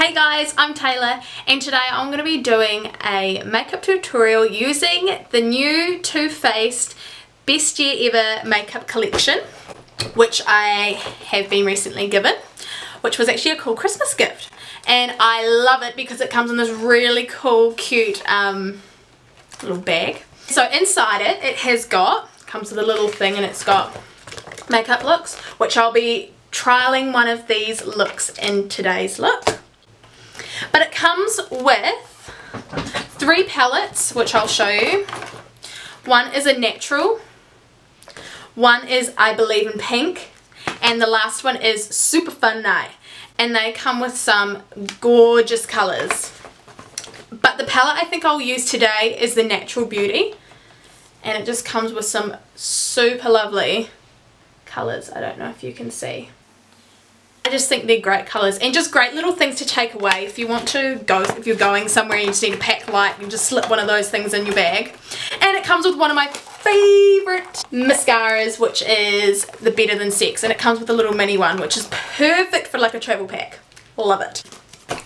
Hey guys, I'm Taylor and today I'm going to be doing a makeup tutorial using the new Too Faced Best Year Ever makeup collection, which I have been recently given, which was actually a cool Christmas gift. And I love it because it comes in this really cool, cute little bag. So inside it comes with a little thing and it's got makeup looks, which I'll be trialing one of these looks in today's look. But it comes with 3 palettes, which I'll show you. One is a natural, one is I Believe in Pink, and the last one is Super Fun Night. And they come with some gorgeous colours. But the palette I think I'll use today is the Natural Beauty. And it just comes with some super lovely colours. I don't know if you can see. I just think they're great colours and just great little things to take away if you want to go, if you're going somewhere and you just need to pack light, you just slip one of those things in your bag. And it comes with one of my favourite mascaras, which is the Better Than Sex, and it comes with a little mini one, which is perfect for like a travel pack. Love it.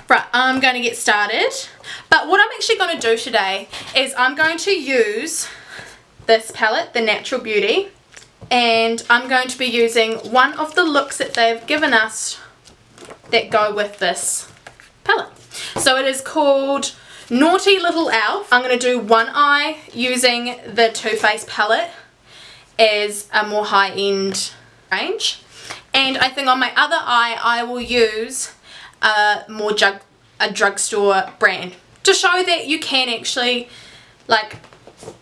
Right, I'm going to get started, but what I'm actually going to do today is I'm going to use this palette, the Natural Beauty, and I'm going to be using one of the looks that they've given us that go with this palette. So it is called Naughty Little Elf. I'm going to do one eye using the Too Faced palette as a more high-end range, and I think on my other eye I will use a drugstore brand to show that you can actually like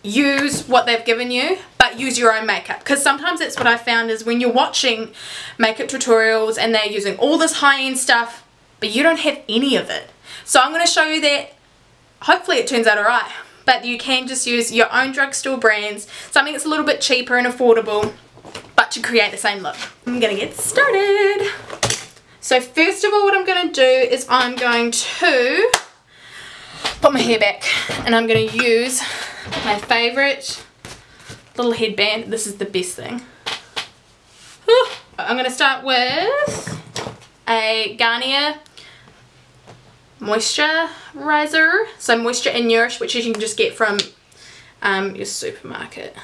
use what they've given you but use your own makeup, because sometimes that's what I found is when you're watching makeup tutorials and they're using all this high-end stuff but you don't have any of it. So I'm going to show you that hopefully it turns out alright, but you can just use your own drugstore brands, something that's a little bit cheaper and affordable but to create the same look. I'm going to get started. So first of all, what I'm going to do is I'm going to put my hair back and I'm going to use my favourite little headband. This is the best thing. I'm going to start with a Garnier moisturizer, so Moisture and Nourish, which you can just get from your supermarket.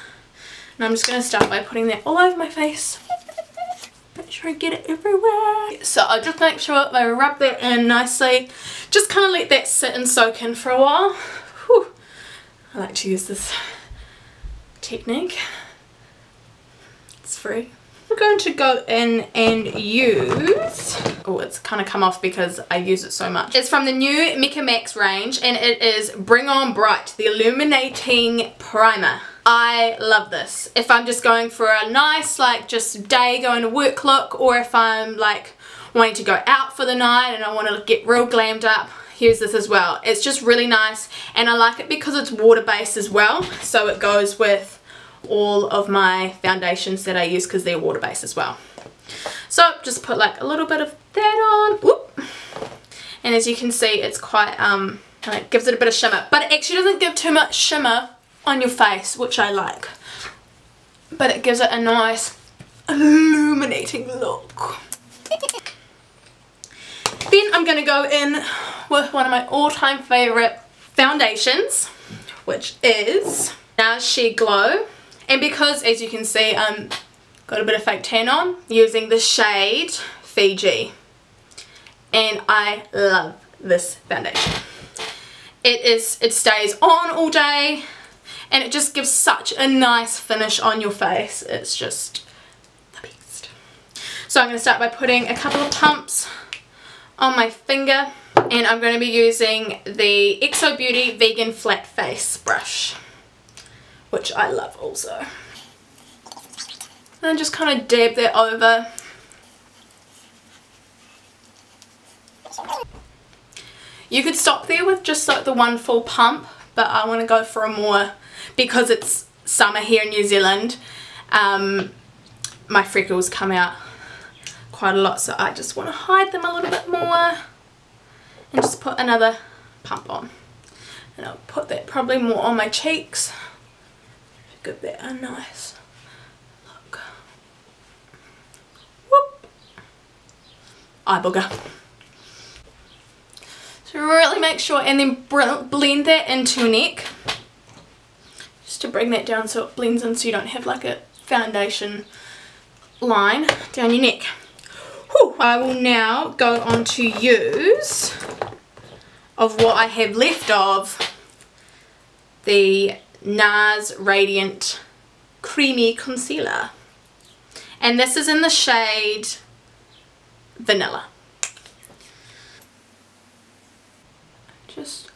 And I'm just going to start by putting that all over my face. Make sure I get it everywhere. So I'll just make sure I rub that in nicely. Just kind of let that sit and soak in for a while. Whew. I like to use this technique. It's free. I'm going to go in and use, oh, it's kind of come off because I use it so much. It's from the new M.A.C range and it is Bring On Bright, the Illuminating Primer. I love this. If I'm just going for a nice like just day going to work look, or if I'm like wanting to go out for the night and I want to get real glammed up, use this as well. It's just really nice and I like it because it's water based as well, so it goes with all of my foundations that I use because they're water based as well. So just put like a little bit of that on. Whoop. And as you can see, it's quite it gives it a bit of shimmer, but it actually doesn't give too much shimmer on your face, which I like, but it gives it a nice illuminating look. Then I'm going to go in with one of my all-time favourite foundations, which is Now She Glow. And because, as you can see, got a bit of fake tan on, using the shade Fiji. And I love this foundation. It stays on all day and it just gives such a nice finish on your face. It's just the best. So I'm going to start by putting a couple of pumps on my finger, and I'm going to be using the XO Beauty Vegan Flat Face brush, which I love also. And just kind of dab that over. You could stop there with just like the one full pump, but I want to go for a more, because it's summer here in New Zealand, my freckles come out quite a lot, so I just want to hide them a little bit more and just put another pump on. And I'll put that probably more on my cheeks. Give that a nice look. Whoop. Eye booger. really make sure, and then blend that into your neck. Just to bring that down so it blends in, so you don't have like a foundation line down your neck. Whew. I will now go on to use of what I have left of the NARS Radiant Creamy Concealer, and this is in the shade Vanilla.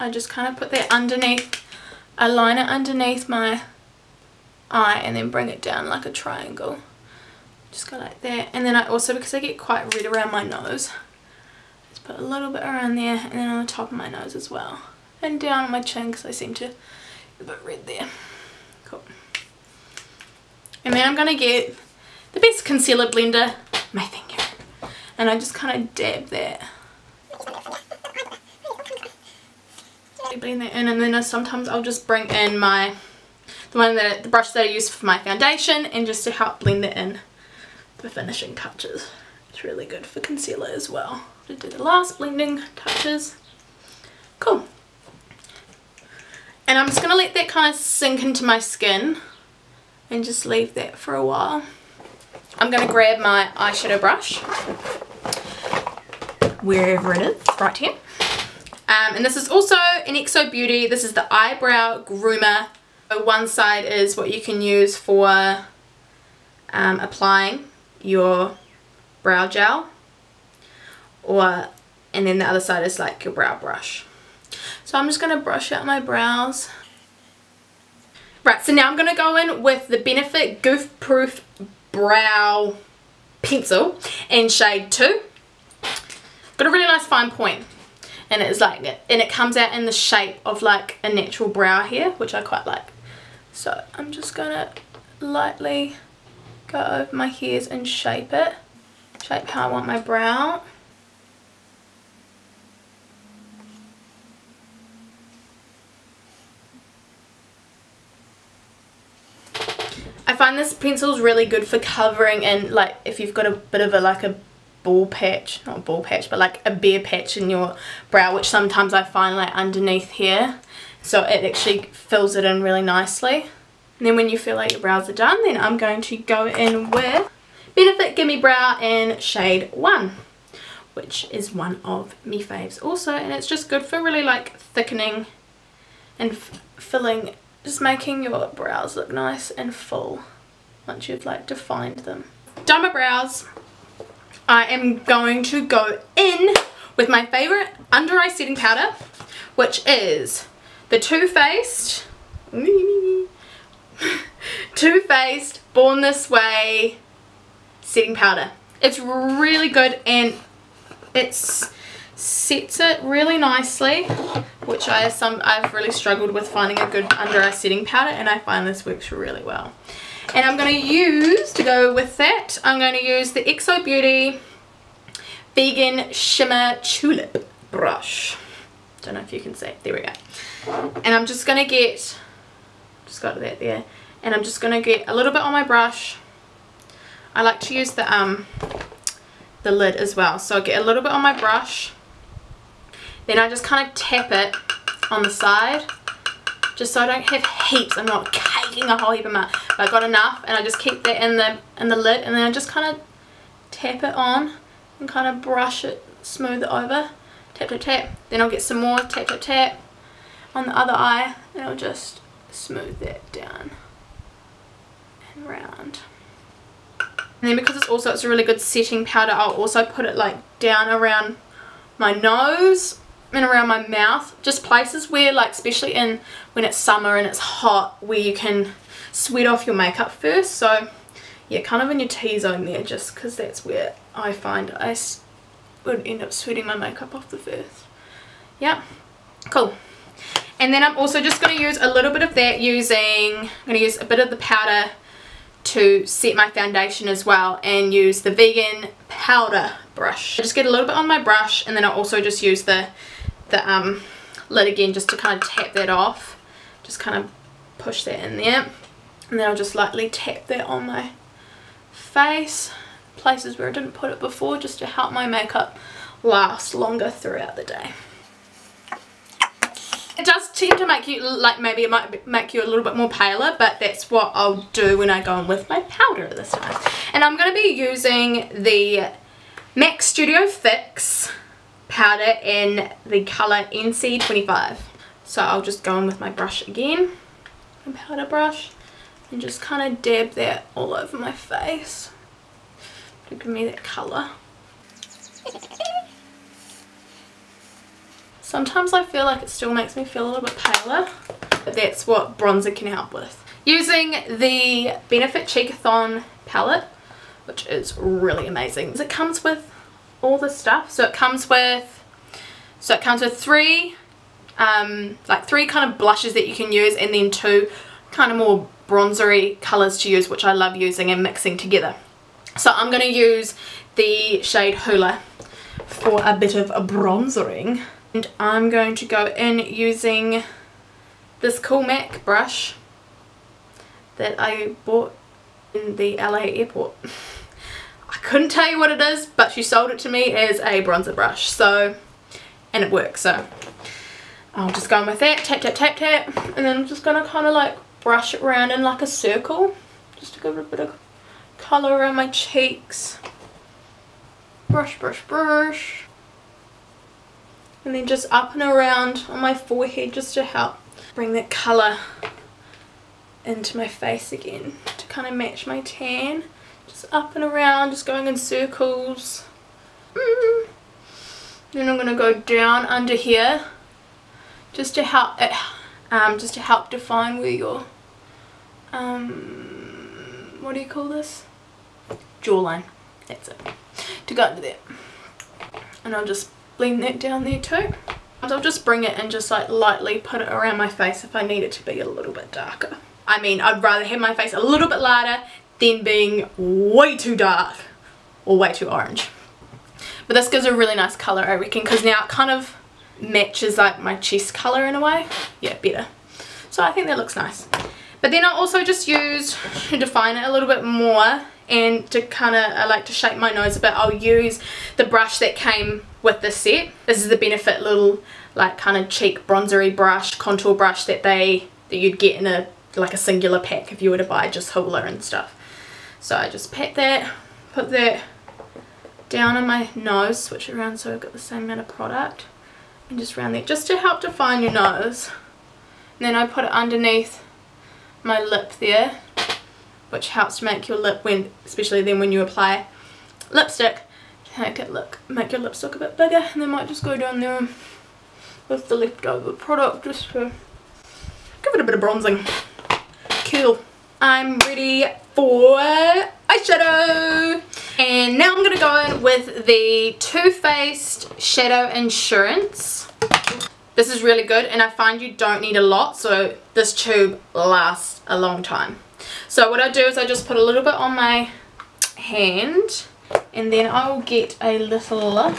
I just kind of put that underneath, I line it underneath my eye and then bring it down like a triangle. Just go like that. And then I also, because I get quite red around my nose, just put a little bit around there, and then on the top of my nose as well. And down on my chin, because I seem to get a bit red there. Cool. And then I'm going to get the best concealer blender, my finger. And I just kind of dab that. Blend that in, and then sometimes I'll just bring in the brush that I use for my foundation, and just to help blend it in the finishing touches. It's really good for concealer as well. To do the last blending touches. Cool. And I'm just going to let that kind of sink into my skin and just leave that for a while. I'm going to grab my eyeshadow brush, wherever it is, right here. And this is also an XO Beauty. This is the Eyebrow Groomer. So one side is what you can use for applying your brow gel, and then the other side is like your brow brush. So I'm just going to brush out my brows. Right, so now I'm going to go in with the Benefit Goof Proof Brow Pencil in shade 2. Got a really nice fine point. And it's like, and it comes out in the shape of like a natural brow hair, which I quite like. So I'm just gonna lightly go over my hairs and shape it. Shape how I want my brow. I find this pencil is really good for covering in, like if you've got a bit of a ball patch, not ball patch, but like a bare patch in your brow, which sometimes I find like underneath here, so it actually fills it in really nicely. And then when you feel like your brows are done, then I'm going to go in with Benefit Gimme Brow in shade 1, which is one of me faves also, and it's just good for really like thickening and filling, just making your brows look nice and full once you've like defined them. Done my brows. I am going to go in with my favourite under eye setting powder, which is the Too Faced Born This Way setting powder. It's really good, and it sets it really nicely, which I've really struggled with finding a good under eye setting powder, and I find this works really well. And I'm going to use, to go with that, I'm going to use the XO Beauty Vegan Shimmer Tulip brush. Don't know if you can see it. There we go. And I'm just going to get, just got that there, and I'm just going to get a little bit on my brush. I like to use the lid as well. So I get a little bit on my brush. Then I just kind of tap it on the side, just so I don't have heaps. I'm not caking a whole heap of but I got enough, and I just keep that in the lid, and then I just kind of tap it on and kind of brush it, smooth it over, tap tap tap. Then I'll get some more, tap tap tap on the other eye, and I'll just smooth that down and round. And then because it's a really good setting powder, I'll also put it like down around my nose and around my mouth, just places where, like, especially when it's summer and it's hot, where you can sweat off your makeup first. So yeah, kind of in your T-zone there, just because that's where I find I would end up sweating my makeup off the first. Yeah, cool. And then I'm also just going to use a little bit of that, I'm going to use a bit of the powder to set my foundation as well, and use the vegan powder brush. I just get a little bit on my brush, and then I'll also just use the lid again, just to kind of tap that off, just kind of push that in there, and then I'll just lightly tap that on my face, places where I didn't put it before, just to help my makeup last longer throughout the day. It does tend to make you, like, maybe it might make you a little bit more paler, but that's what I'll do when I go in with my powder this time. And I'm going to be using the M.A.C Studio Fix powder in the colour NC25. So I'll just go in with my brush again, my powder brush, and just kind of dab that all over my face to give me that colour. Sometimes I feel like it still makes me feel a little bit paler, but that's what bronzer can help with. Using the Benefit Cheekathon palette, which is really amazing. It comes with all this stuff. So it comes with three kind of blushes that you can use, and then 2 kind of more bronzery colours to use, which I love using and mixing together. So I'm going to use the shade Hula for a bit of a bronzering. And I'm going to go in using this cool M.A.C brush that I bought in the LA airport. I couldn't tell you what it is, but she sold it to me as a bronzer brush, so, and it works. So I'll just go in with that, tap tap tap tap, and then I'm just going to kind of like brush it around in like a circle just to give it a bit of colour around my cheeks. Brush brush brush, and then just up and around on my forehead just to help bring that colour into my face again to kind of match my tan. Just up and around, just going in circles. Then I'm going to go down under here just to help it, define where your what do you call this? Jawline. That's it. To go under there. And I'll just blend that down there too. I'll just bring it and just like lightly put it around my face if I need it to be a little bit darker. I mean, I'd rather have my face a little bit lighter than being way too dark or way too orange. But this gives a really nice colour, I reckon, because now it kind of matches like my chest colour in a way. Yeah, better. So I think that looks nice. But then I also just use, to define it a little bit more, and to kind of, I like to shape my nose a bit, I'll use the brush that came with this set. This is the Benefit little like kind of cheek bronzery brush, contour brush that you'd get in a like a singular pack if you were to buy just Hoola and stuff. So I just pat that, put that down on my nose, switch it around so I've got the same amount of product, and just around there just to help define your nose. And then I put it underneath my lip there, which helps to make your lip, especially then when you apply lipstick, to make your lips look a bit bigger. And then might just go down there with the leftover product just to give it a bit of bronzing. Cool. I'm ready for eyeshadow. And now I'm going to go in with the Too Faced Shadow Insurance. This is really good, and I find you don't need a lot, so this tube lasts a long time. So what I do is I just put a little bit on my hand, and then I will get a little,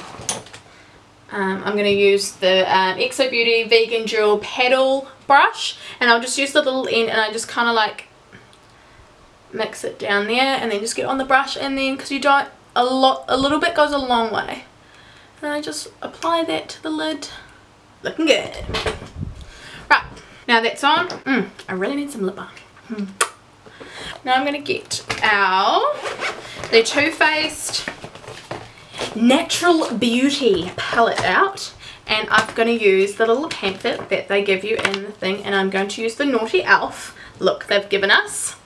I'm going to use the Exo Beauty Vegan Dual Paddle brush, and I'll just use the little end, and I just kind of like mix it down there, and then just get on the brush, and then because you don't, a little bit goes a long way, and I just apply that to the lid. Looking good. Right, now that's on. I really need some lip balm. Now I'm going to get the Too Faced Natural Beauty palette out, and I'm going to use the little pamphlet that they give you in the thing, and I'm going to use the Naughty Elf look they've given us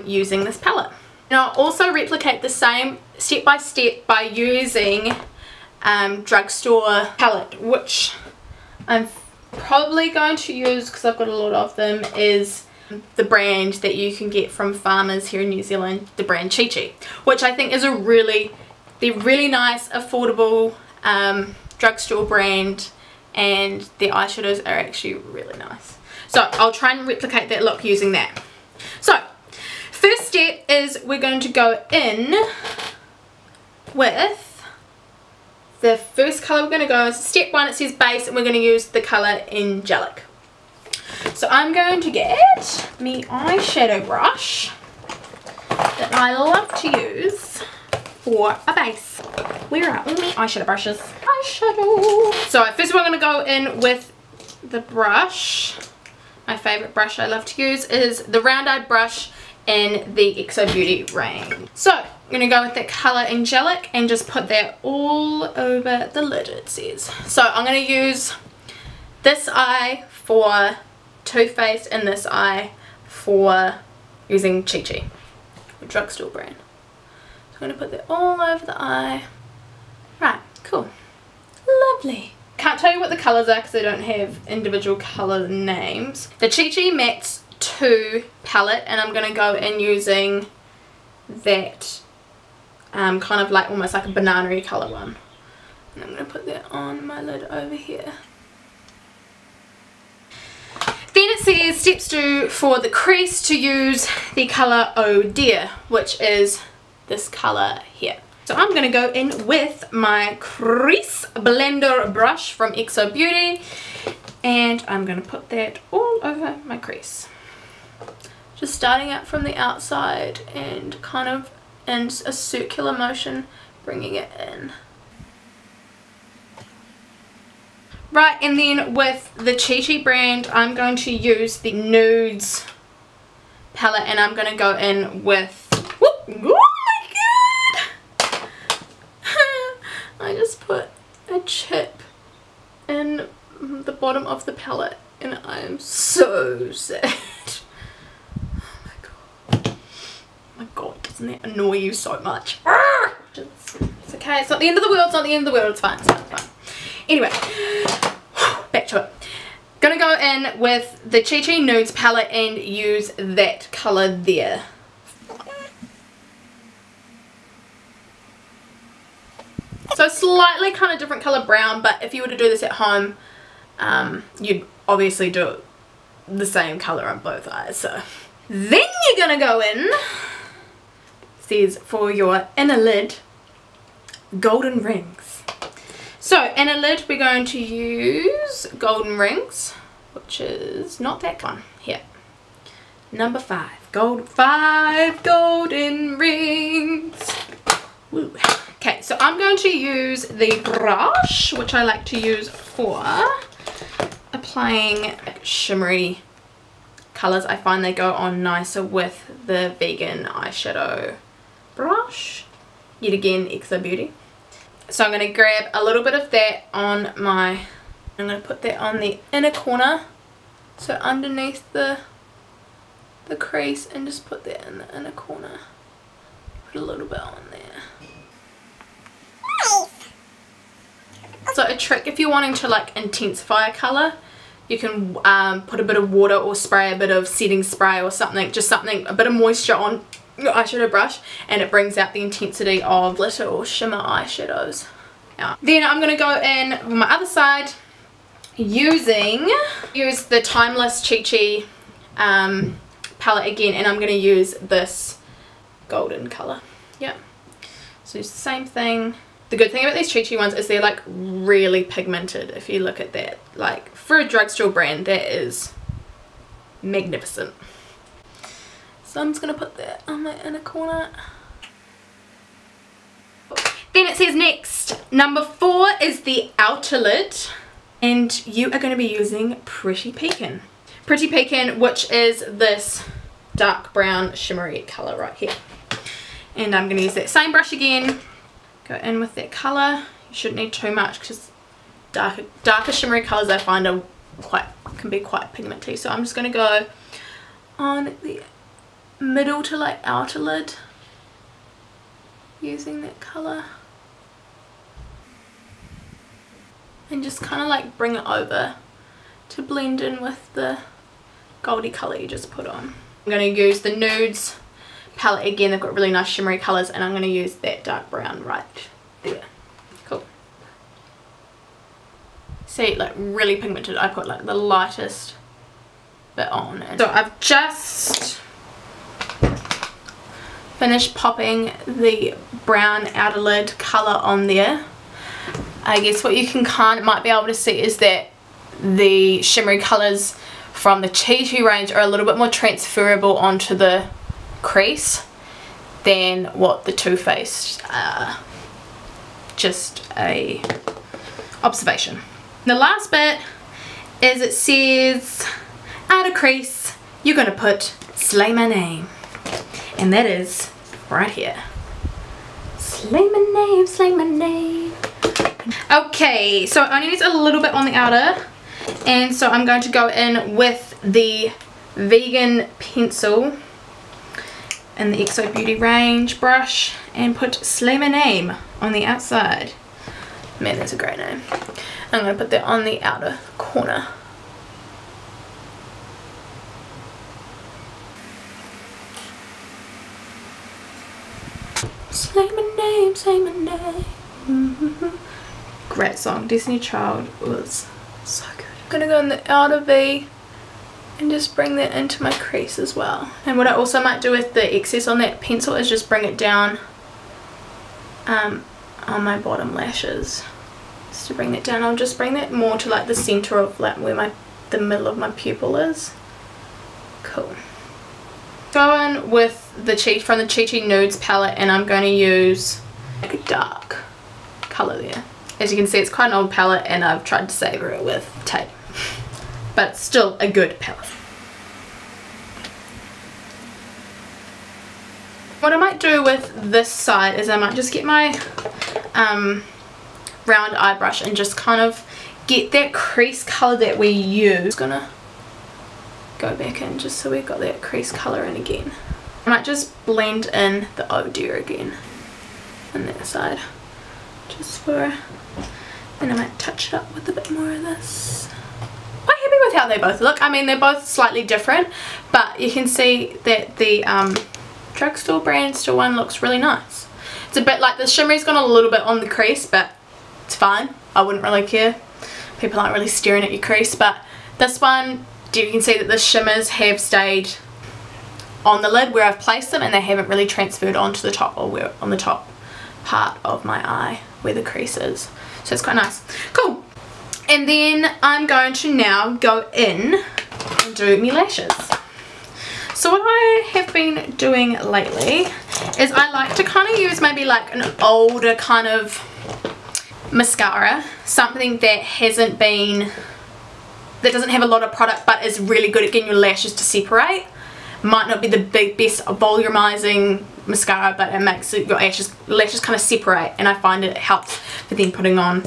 using this palette. And I'll also replicate the same step by step by using drugstore palette, which I'm probably going to use because I've got a lot of them, is the brand that you can get from farmers here in New Zealand, the brand Chi Chi, which I think is they're really nice, affordable drugstore brand, and their eyeshadows are actually really nice. So I'll try and replicate that look using that. So first step is we're going to go in with the first colour. We're going to go is step 1, it says base, and we're going to use the colour Angelic. So I'm going to get me eyeshadow brush that I love to use for a base. Where are all my eyeshadow brushes? Eyeshadow. So first of all, I'm going to go in with the brush, my favourite brush I love to use is the round-eyed brush in the XO Beauty range. So I'm going to go with that colour Angelic and just put that all over the lid, it says. So I'm going to use this eye for Too Faced and this eye for using Chi Chi, a drugstore brand. So I'm going to put that all over the eye. Right, cool. Lovely. Can't tell you what the colours are because I don't have individual colour names. The Chi Chi Matte 2 palette, and I'm going to go in using that kind of like almost like a banana-y colour one. And I'm going to put that on my lid over here. Then it says steps 2 for the crease to use the colour Oh Dear, which is this colour here. So I'm going to go in with my crease blender brush from XO Beauty and I'm going to put that all over my crease. Just starting out from the outside and kind of in a circular motion bringing it in. Right, and then with the Chi Chi brand I'm going to use the Nudes palette and I'm going to go in with, whoop, I just put a chip in the bottom of the palette and I am so sad. Oh my god, doesn't that annoy you so much? It's okay, it's not the end of the world, it's not the end of the world, it's fine, it's fine, it's fine. Anyway, back to it. Gonna go in with the Chi Chi Nudes palette and use that colour there. So slightly kind of different colour brown, but if you were to do this at home, you'd obviously do it the same colour on both eyes. So then you're gonna go in, says for your inner lid, golden rings. So inner lid we're going to use golden rings, which is not that one here. Number 5, 5 golden rings. Woo. Okay, so I'm going to use the brush, which I like to use for applying shimmery colours. I find they go on nicer with the vegan eyeshadow brush. Yet again, XO Beauty. So I'm going to grab a little bit of that on my, I'm going to put that on the inner corner, so underneath the crease, and just put that in the inner corner. Put a little bit on there. So a trick if you're wanting to like intensify a colour, you can put a bit of water or spray a bit of setting spray or something, just something, a bit of moisture on your eyeshadow brush, and it brings out the intensity of glitter or shimmer eyeshadows. Then I'm going to go in on my other side use the Timeless Chi Chi palette again, and I'm going to use this golden colour. Yep. So it's the same thing. The good thing about these Chi Chi ones is they're like really pigmented. If you look at that, like for a drugstore brand, that is magnificent. So I'm just going to put that on my inner corner. Then it says next, number 4 is the outer lid, and you are going to be using Pretty Pecan. Pretty Pecan, which is this dark brown shimmery colour right here. And I'm going to use that same brush again. Go in with that colour. You shouldn't need too much because darker shimmery colours I find are can be quite pigmenty. So I'm just going to go on the middle to like outer lid using that colour. And just kind of like bring it over to blend in with the goldy colour you just put on. I'm going to use the Nudes palette again. They've got really nice shimmery colours, and I'm going to use that dark brown right there. Cool. See, like really pigmented. I put like the lightest bit on. And so I've just finished popping the brown outer lid colour on there. I guess what you might be able to see is that the shimmery colours from the Chi Chi range are a little bit more transferable onto the crease than what the Too Faced are. Just a observation. The last bit is it says, outer crease, you're going to put Slay My Name. And that is right here. Slay my name, slay my name. Okay, so it only needs a little bit on the outer. And so I'm going to go in with the vegan pencil in the XO Beauty range brush and put Slay My Name on the outside. Man, that's a great name. I'm going to put that on the outer corner. Slay my name, say my name. Great song. Destiny Child was so good. I'm gonna go in the outer V and just bring that into my crease as well. And what I also might do with the excess on that pencil is just bring it down on my bottom lashes. Just to bring that down, I'll just bring that more to like the center of like where the middle of my pupil is. Cool. Go in with the from the Chi Chi Nudes palette, and I'm going to use like a dark colour there. As you can see, it's quite an old palette and I've tried to savour it with tape, but it's still a good palette. What I might do with this side is I might just get my round eye brush and just kind of get that crease colour that we use. Just gonna go back in just so we've got that crease colour in again. I might just blend in the Oh Dear again on that side, just for, and I might touch it up with a bit more of this. Quite happy with how they both look. I mean, they're both slightly different, but you can see that the drugstore brand still one looks really nice. It's a bit like the shimmery's gone a little bit on the crease, but it's fine. I wouldn't really care. People aren't really staring at your crease, but this one, you can see that the shimmers have stayed on the lid where I've placed them, and they haven't really transferred onto the top, or where on the top part of my eye where the crease is. So it's quite nice. Cool. And then I'm going to now go in and do my lashes. So what I have been doing lately is I like to kind of use maybe like an older kind of mascara, something that hasn't been, that doesn't have a lot of product but is really good at getting your lashes to separate. Might not be the best volumizing mascara, but it makes your lashes kind of separate, and I find it helps for then putting on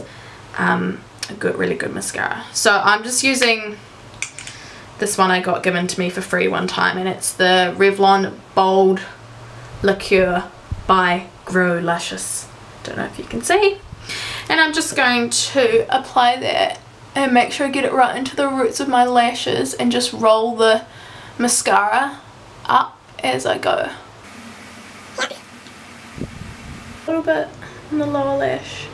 a really good mascara. So I'm just using this one I got given to me for free one time, and it's the Revlon Bold Liqueur by Grow Luscious. Don't know if you can see. And I'm just going to apply that and make sure I get it right into the roots of my lashes and just roll the mascara up as I go. A little bit on the lower lash.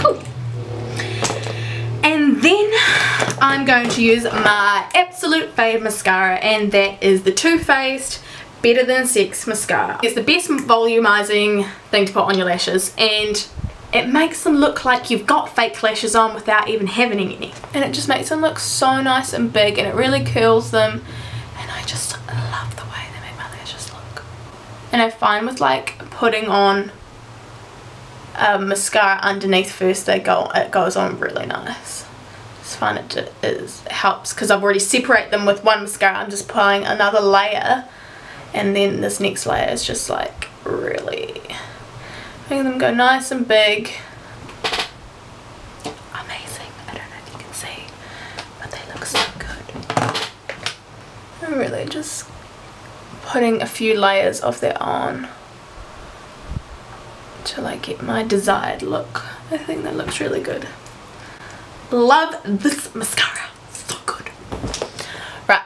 Cool. And then I'm going to use my absolute fave mascara, and that is the Too Faced Better Than Sex mascara. It's the best volumizing thing to put on your lashes, and it makes them look like you've got fake lashes on without even having any. And it just makes them look so nice and big, and it really curls them. And I just love the way they make my lashes look. And I find with like putting on mascara underneath first, it goes on really nice. Just find it helps because I've already separated them with one mascara. I'm just applying another layer, and then this next layer is just like really making them go nice and big. Amazing. I don't know if you can see, but they look so good. I'm really just putting a few layers of that on till I get my desired look. I think that looks really good. Love this mascara. So good. Right.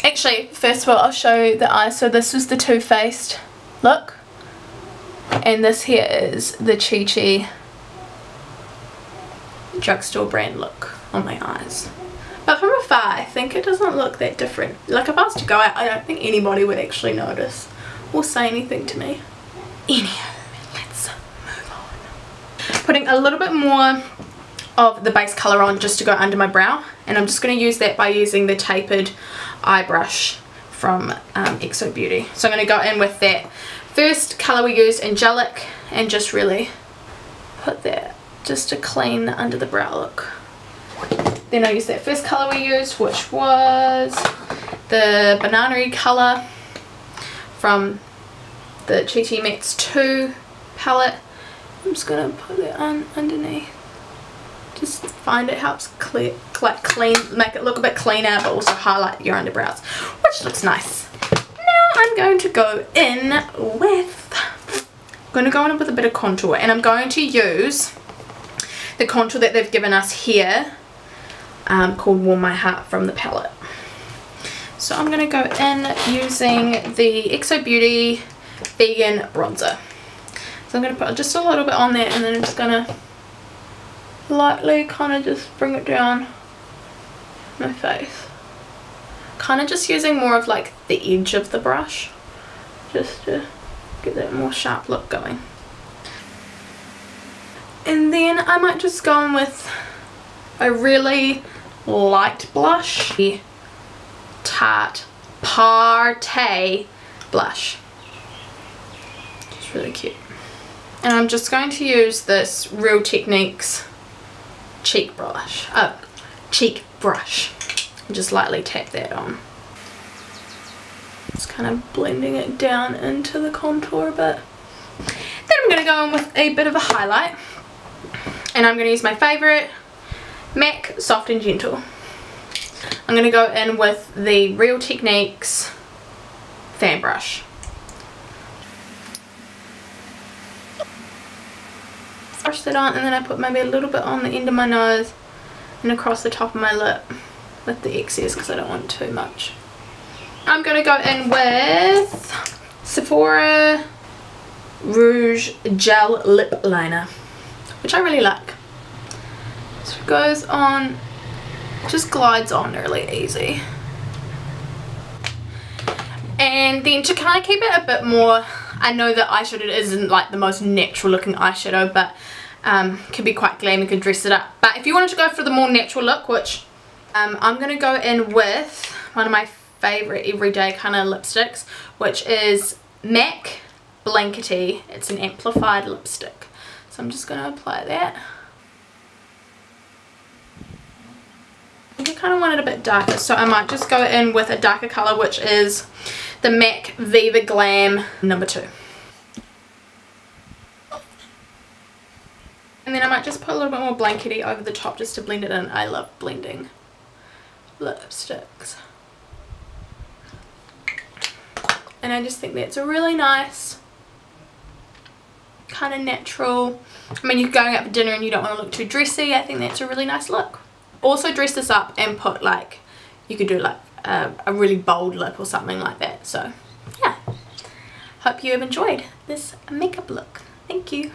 Actually, first of all, I'll show you the eyes. So this was the Too Faced look. And this here is the Chi Chi drugstore brand look on my eyes. But from afar, I think it doesn't look that different. Like if I was to go out, I don't think anybody would actually notice or say anything to me. Anyhow, let's move on. Putting a little bit more of the base colour on just to go under my brow. And I'm just going to use that by using the tapered eye brush from XO Beauty. So I'm going to go in with that first colour we used, Angelic, and just really put that just to clean the under the brow look. Then I used that first colour we used, which was the banana-y colour from the M.A.C 2 palette. I'm just going to put it on underneath. Just find it helps clean, make it look a bit cleaner, but also highlight your underbrows, which looks nice. Now I'm going to go in with, a bit of contour, and I'm going to use the contour that they've given us here, called Warm My Heart from the palette. So I'm going to go in using the XO Beauty Vegan Bronzer. So I'm going to put just a little bit on there, and then I'm just going to lightly kind of just bring it down my face. Kind of just using more of like the edge of the brush, just to get that more sharp look going. And then I might just go in with a really light blush, the Tarte Party blush. Just really cute. And I'm just going to use this Real Techniques cheek brush, and just lightly tap that on. Just kind of blending it down into the contour a bit. Then I'm going to go in with a bit of a highlight, and I'm going to use my favourite M.A.C Soft and Gentle. I'm going to go in with the Real Techniques fan brush. Brush that on, and then I put maybe a little bit on the end of my nose and across the top of my lip with the excess because I don't want too much. I'm going to go in with Sephora Rouge Gel Lip Liner, which I really like. So it goes on, just glides on really easy. And then to kind of keep it a bit more, I know that eyeshadow isn't like the most natural looking eyeshadow, but can be quite glam, you can dress it up. But if you wanted to go for the more natural look, which I'm going to go in with one of my favourite everyday kind of lipsticks, which is M.A.C Blankety. It's an amplified lipstick. So I'm just going to apply that. I kind of want it a bit darker, so I might just go in with a darker colour, which is the M.A.C Viva Glam number 2. And then I might just put a little bit more blankety over the top just to blend it in. I love blending lipsticks. And I just think that's a really nice, kind of natural. I mean, you're going out for dinner and you don't want to look too dressy. I think that's a really nice look. Also dress this up and put like, you could do like a really bold lip or something like that. So yeah, hope you have enjoyed this makeup look. Thank you.